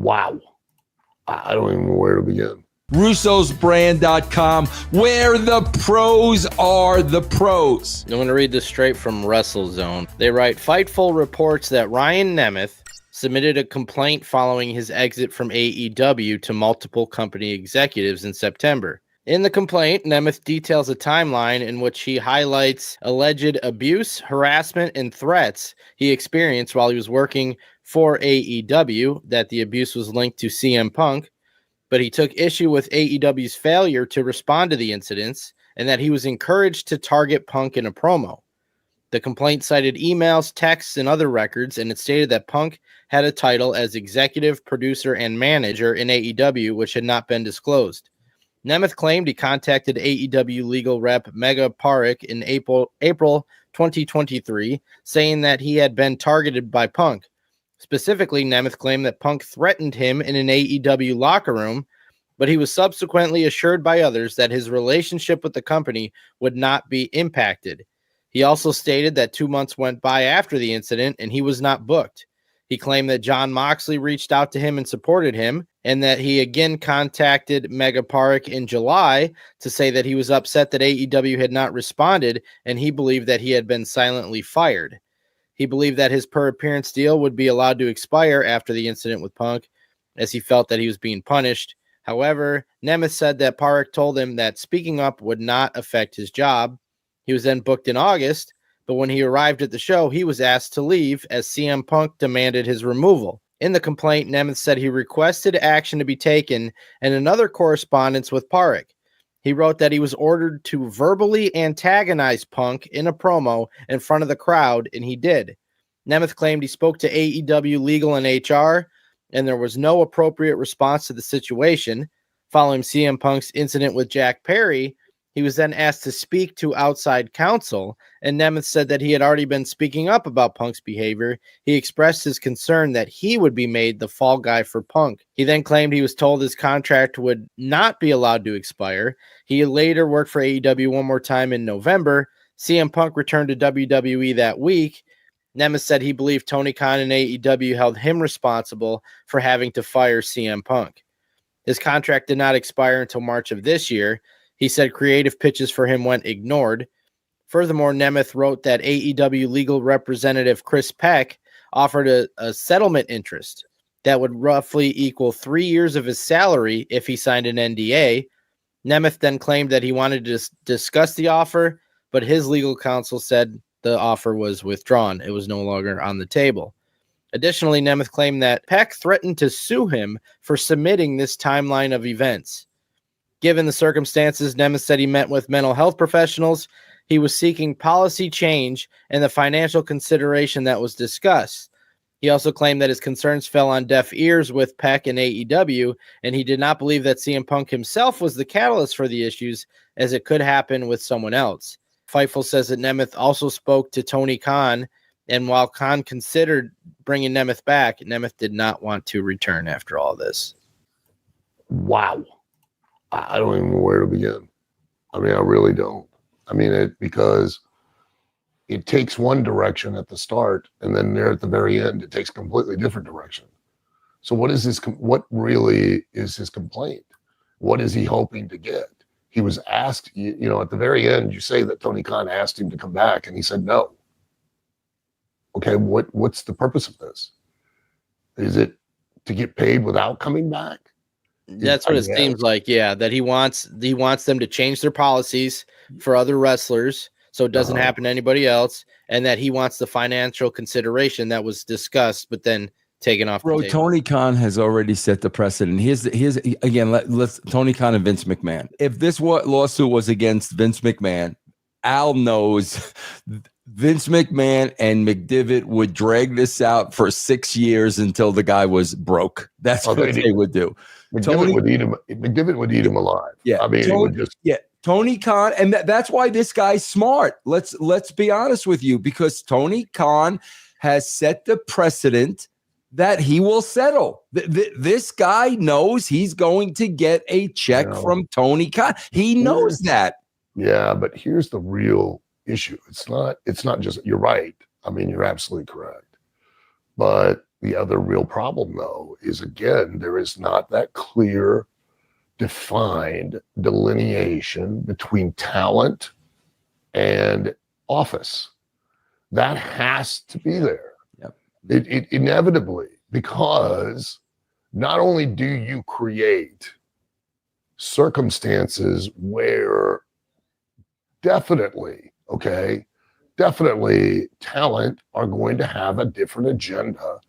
Wow. I don't even know where to begin. Russo'sBrand.com, where the pros are the pros. I'm going to read this straight from WrestleZone. They write, Fightful reports that Ryan Nemeth submitted a complaint following his exit from AEW to multiple company executives in September. In the complaint, Nemeth details a timeline in which he highlights alleged abuse, harassment, and threats he experienced while he was working for AEW, that the abuse was linked to CM Punk, but he took issue with AEW's failure to respond to the incidents and that he was encouraged to target Punk in a promo. The complaint cited emails, texts, and other records, and it stated that Punk had a title as executive, producer, and manager in AEW, which had not been disclosed. Nemeth claimed he contacted AEW legal rep Mega Parekh in April 2023, saying that he had been targeted by Punk. Specifically, Nemeth claimed that Punk threatened him in an AEW locker room, but he was subsequently assured by others that his relationship with the company would not be impacted. He also stated that 2 months went by after the incident and he was not booked. He claimed that Jon Moxley reached out to him and supported him, and that he again contacted Mega Parekh in July to say that he was upset that AEW had not responded and he believed that he had been silently fired. He believed that his per-appearance deal would be allowed to expire after the incident with Punk, as he felt that he was being punished. However, Nemeth said that Parekh told him that speaking up would not affect his job. He was then booked in August, but when he arrived at the show, he was asked to leave as CM Punk demanded his removal. In the complaint, Nemeth said he requested action to be taken and another correspondence with Parekh. He wrote that he was ordered to verbally antagonize Punk in a promo in front of the crowd, and he did. Nemeth claimed he spoke to AEW legal and HR, and there was no appropriate response to the situation. Following CM Punk's incident with Jack Perry, he was then asked to speak to outside counsel, and Nemeth said that he had already been speaking up about Punk's behavior. He expressed his concern that he would be made the fall guy for Punk. He then claimed he was told his contract would not be allowed to expire. He later worked for AEW one more time in November. CM Punk returned to WWE that week. Nemeth said he believed Tony Khan and AEW held him responsible for having to fire CM Punk. His contract did not expire until March of this year. He said creative pitches for him went ignored. Furthermore, Nemeth wrote that AEW legal representative Chris Peck offered a settlement interest that would roughly equal 3 years of his salary if he signed an NDA. Nemeth then claimed that he wanted to discuss the offer, but his legal counsel said the offer was withdrawn. It was no longer on the table. Additionally, Nemeth claimed that Peck threatened to sue him for submitting this timeline of events. Given the circumstances, Nemeth said he met with mental health professionals. He was seeking policy change and the financial consideration that was discussed. He also claimed that his concerns fell on deaf ears with Peck and AEW, and he did not believe that CM Punk himself was the catalyst for the issues, as it could happen with someone else. Fightful says that Nemeth also spoke to Tony Khan, and while Khan considered bringing Nemeth back, Nemeth did not want to return after all this. Wow. I don't even know where to begin. I mean, I really don't. I mean, because it takes one direction at the start, and then there at the very end, it takes a completely different direction. So what really is his complaint? What is he hoping to get? He was asked, at the very end, you say that Tony Khan asked him to come back, and he said no. Okay, what's the purpose of this? Is it to get paid without coming back? That's what it seems like, yeah, that he wants them to change their policies for other wrestlers so it doesn't happen to anybody else, and that he wants the financial consideration that was discussed but then taken off the table. Tony Khan has already set the precedent. Here's again, let's Tony Khan and Vince McMahon. If this lawsuit was against Vince McMahon, Al knows Vince McMahon and McDivitt would drag this out for 6 years until the guy was broke. That's what they would do. McDivitt would eat him alive. Yeah, I mean, Tony Khan, and that's why this guy's smart. Let's be honest with you, because Tony Khan has set the precedent that he will settle. This guy knows he's going to get a check from Tony Khan. He knows that. Yeah, but here's the real issue. It's not just, you're right. I mean, you're absolutely correct. But The other real problem, though, is again, there is not that clear, defined delineation between talent and office. That has to be there. Yep. It inevitably, because not only do you create circumstances where definitely talent are going to have a different agenda.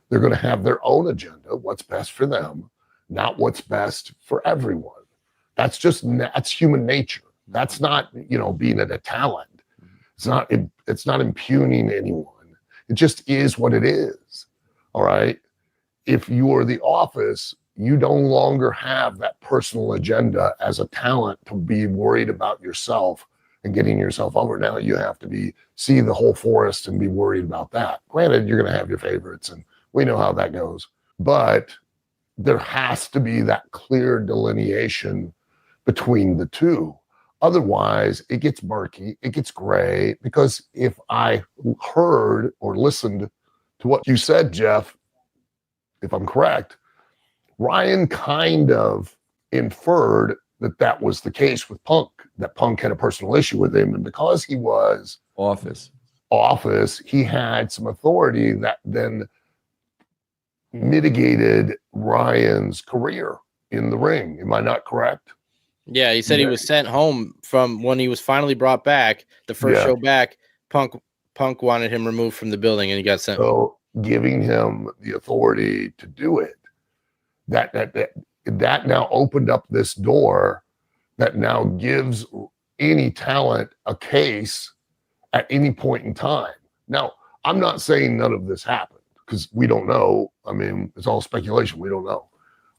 They're going to have their own agenda, what's best for them, not what's best for everyone. That's human nature. That's not, being a talent. It's not impugning anyone. It just is what it is. All right. If you are the office, you no longer have that personal agenda as a talent to be worried about yourself and getting yourself over. Now you have to see the whole forest and be worried about that. Granted, you're going to have your favorites, and we know how that goes. But there has to be that clear delineation between the two. Otherwise, it gets murky, it gets gray, because if I heard or listened to what you said, Jeff, if I'm correct, Ryan kind of inferred that was the case with Punk, that Punk had a personal issue with him. And because he was office, he had some authority that then mitigated Ryan's career in the ring. Am I not correct? Yeah, he said he was sent home from when he was finally brought back. The first show back, Punk wanted him removed from the building, and he got sent. So giving him the authority to do it, that now opened up this door that now gives any talent a case at any point in time. Now, I'm not saying none of this happened, because we don't know. I mean, it's all speculation. We don't know.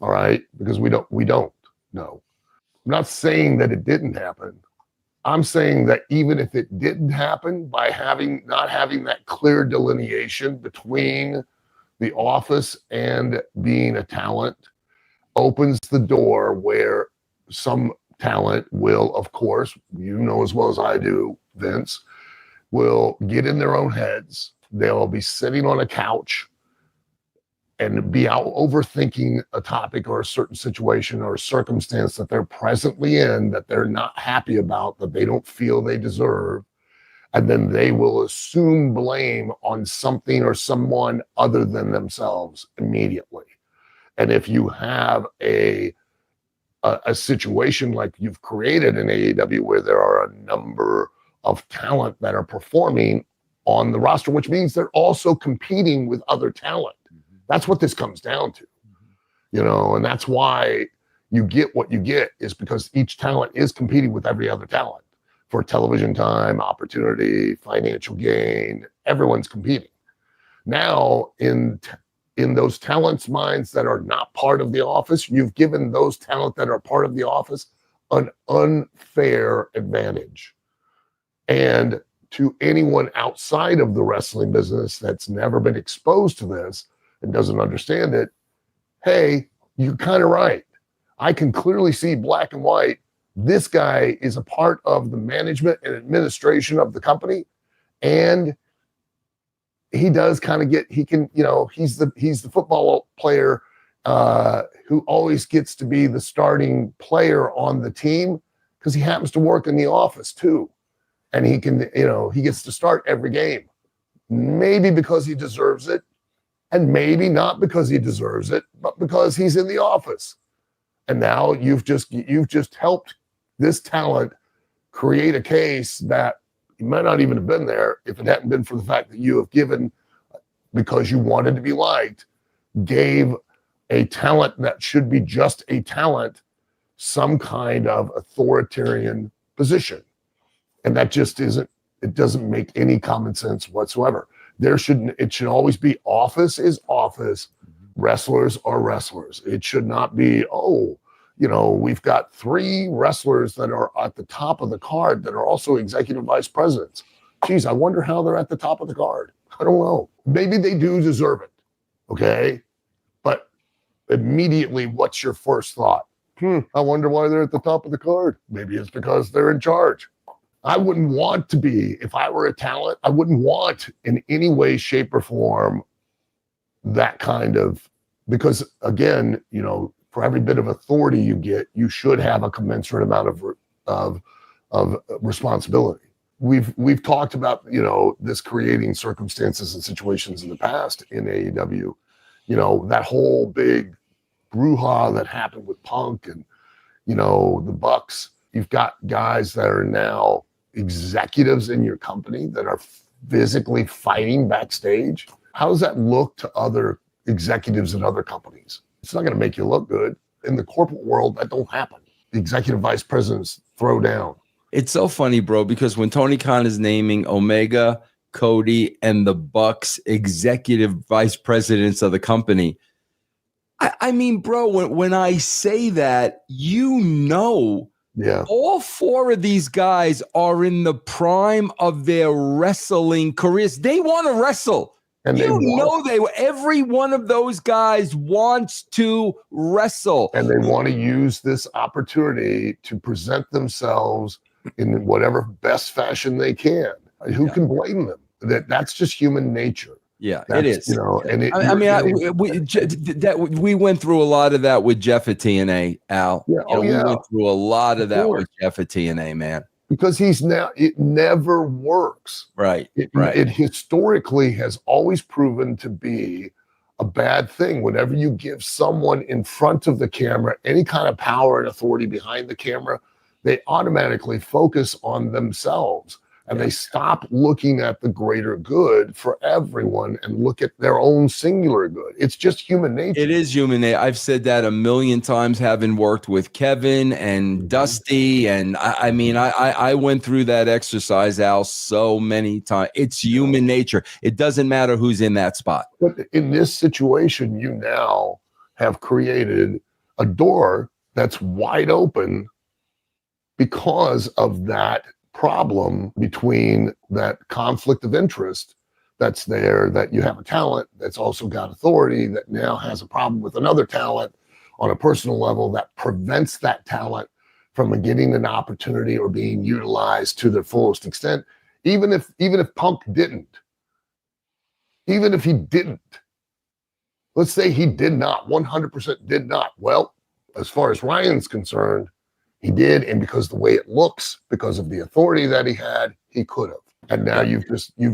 All right. Because we don't know. I'm not saying that it didn't happen. I'm saying that even if it didn't happen, by not having that clear delineation between the office and being a talent, opens the door where some talent will, of course, as well as I do, Vince, will get in their own heads. They'll be sitting on a couch and be out overthinking a topic or a certain situation or a circumstance that they're presently in, that they're not happy about, that they don't feel they deserve. And then they will assume blame on something or someone other than themselves immediately. And if you have a situation like you've created in AEW, where there are a number of talent that are performing on the roster, which means they're also competing with other talent. That's what this comes down to, and that's why you get what you get, is because each talent is competing with every other talent for television time, opportunity, financial gain. Everyone's competing. Now, in those talents' minds that are not part of the office, you've given those talent that are part of the office an unfair advantage. And to anyone outside of the wrestling business that's never been exposed to this and doesn't understand it, hey, you're kind of right. I can clearly see black and white. This guy is a part of the management and administration of the company, and he does kind of he's the football player who always gets to be the starting player on the team, because he happens to work in the office too. And he can, he gets to start every game, maybe because he deserves it, and maybe not because he deserves it, but because he's in the office. And now you've just helped this talent create a case that he might not even have been there if it hadn't been for the fact that you have given, because you wanted to be liked, gave a talent that should be just a talent some kind of authoritarian position. And that just it doesn't make any common sense whatsoever. It should always be office is office, wrestlers are wrestlers. It should not be, we've got 3 wrestlers that are at the top of the card that are also executive vice presidents. Geez, I wonder how they're at the top of the card. I don't know. Maybe they do deserve it. Okay. But immediately, what's your first thought? I wonder why they're at the top of the card. Maybe it's because they're in charge. I wouldn't want to be, if I were a talent, I wouldn't want in any way, shape, or form that kind of, because again, for every bit of authority you get, you should have a commensurate amount of responsibility. We've talked about, this creating circumstances and situations in the past in AEW, that whole big brouhaha that happened with Punk and, the Bucks. You've got guys that are now executives in your company that are physically fighting backstage. How does that look to other executives in other companies? It's not going to make you look good. In the corporate world, that don't happen. The executive vice presidents throw down. It's so funny, bro, because when Tony Khan is naming Omega, Cody, and the Bucks executive vice presidents of the company, I mean, bro, when I say that, Yeah. all four of these guys are in the prime of their wrestling careers. They want to wrestle. And every one of those guys wants to wrestle. And they want to use this opportunity to present themselves in whatever best fashion they can. Who can blame them? That's just human nature. Yeah, it is. And we went through a lot of that with Jeff at TNA, Al. Yeah, we went through a lot of that with Jeff at TNA, man. Because it never works. Right. It historically has always proven to be a bad thing. Whenever you give someone in front of the camera any kind of power and authority behind the camera, they automatically focus on themselves. And they stop looking at the greater good for everyone and look at their own singular good. It's just human nature. It is human nature. I've said that a million times, having worked with Kevin and Dusty. And I went through that exercise, Al, so many times. It's human nature. It doesn't matter who's in that spot. But in this situation, you now have created a door that's wide open because of that problem, between that conflict of interest that's there, that you have a talent that's also got authority that now has a problem with another talent on a personal level that prevents that talent from getting an opportunity or being utilized to their fullest extent. Even if Punk didn't, even if he didn't, let's say he did not, 100% did not. Well, as far as Ryan's concerned, he did, and because the way it looks, because of the authority that he had, he could have. And now you've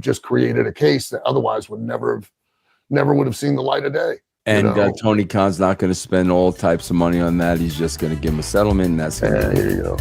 just created a case that otherwise would never would have seen the light of day. And Tony Khan's not going to spend all types of money on that. He's just going to give him a settlement, and that's here you go.